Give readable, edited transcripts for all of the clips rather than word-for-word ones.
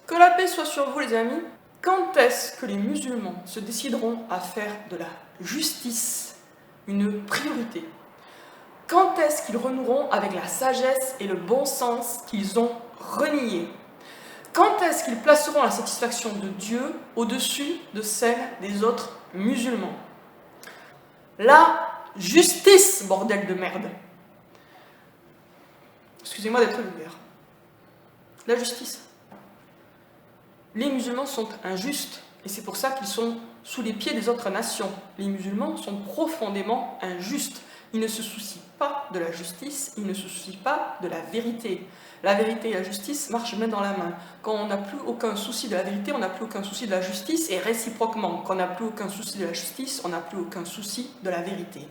Que la paix soit sur vous les amis. Quand est-ce que les musulmans se décideront à faire de la justice une priorité? Quand est-ce qu'ils renoueront avec la sagesse et le bon sens qu'ils ont reniés? Quand est-ce qu'ils placeront la satisfaction de Dieu au-dessus de celle des autres musulmans? La justice, bordel de merde. Excusez-moi d'être vulgaire. La justice. Les musulmans sont injustes, et c'est pour ça qu'ils sont sous les pieds des autres nations. Les musulmans sont profondément injustes. Ils ne se soucient pas de la justice, ils ne se soucient pas de la vérité. La vérité et la justice marchent main dans la main. Quand on n'a plus aucun souci de la vérité, on n'a plus aucun souci de la justice, et réciproquement, quand on n'a plus aucun souci de la justice, on n'a plus aucun souci de la vérité.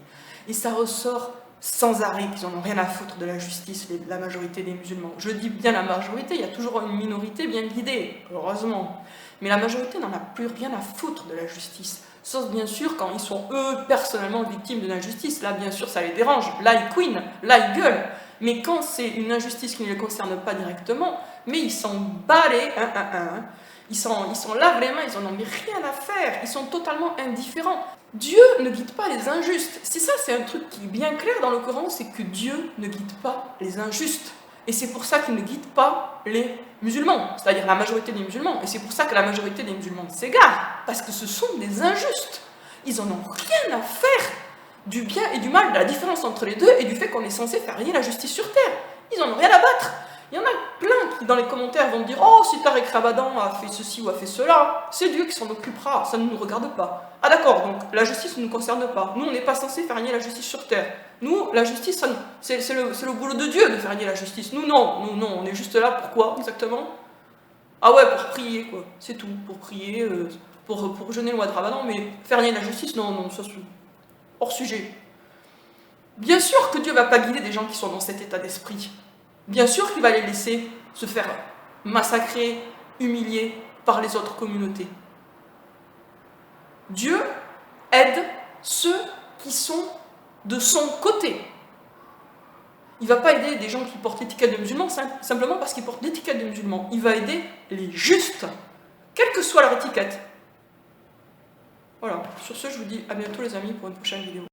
Et ça ressort sans arrêt qu'ils n'en ont rien à foutre de la justice, la majorité des musulmans. Je dis bien la majorité, il y a toujours une minorité bien guidée, heureusement. Mais la majorité n'en a plus rien à foutre de la justice. Sauf bien sûr quand ils sont eux personnellement victimes de l'injustice. Là bien sûr ça les dérange, là ils couinent, là ils gueulent. Mais quand c'est une injustice qui ne les concerne pas directement, mais ils s'en balent ils s'en lavent les mains, ils n'en ont rien à faire, ils sont totalement indifférents. Dieu ne guide pas les injustes. C'est ça, c'est un truc qui est bien clair dans le Coran, c'est que Dieu ne guide pas les injustes. Et c'est pour ça qu'il ne guide pas les musulmans, c'est-à-dire la majorité des musulmans. Et c'est pour ça que la majorité des musulmans s'égarent, parce que ce sont des injustes. Ils en ont rien à faire du bien et du mal, de la différence entre les deux et du fait qu'on est censé faire régner la justice sur terre. Ils en ont rien à battre. Il y en a plein qui dans les commentaires vont dire « Oh, si Tariq Ramadan a fait ceci ou a fait cela, c'est Dieu qui s'en occupera, ça ne nous regarde pas. » Ah d'accord, donc la justice ne nous concerne pas. Nous, on n'est pas censé faire régner la justice sur terre. Nous, la justice, c'est le boulot de Dieu de faire régner la justice. Nous, non, on est juste là, pourquoi exactement? Ah ouais, pour prier, quoi, c'est tout, pour prier, pour jeûner le mois de Ramadan, mais faire régner la justice, non, ça c'est hors sujet. Bien sûr que Dieu ne va pas guider des gens qui sont dans cet état d'esprit. Bien sûr qu'il va les laisser se faire massacrer, humilier par les autres communautés. Dieu aide ceux qui sont de son côté. Il ne va pas aider des gens qui portent l'étiquette de musulmans simplement parce qu'ils portent l'étiquette de musulmans. Il va aider les justes, quelle que soit leur étiquette. Voilà, sur ce, je vous dis à bientôt les amis pour une prochaine vidéo.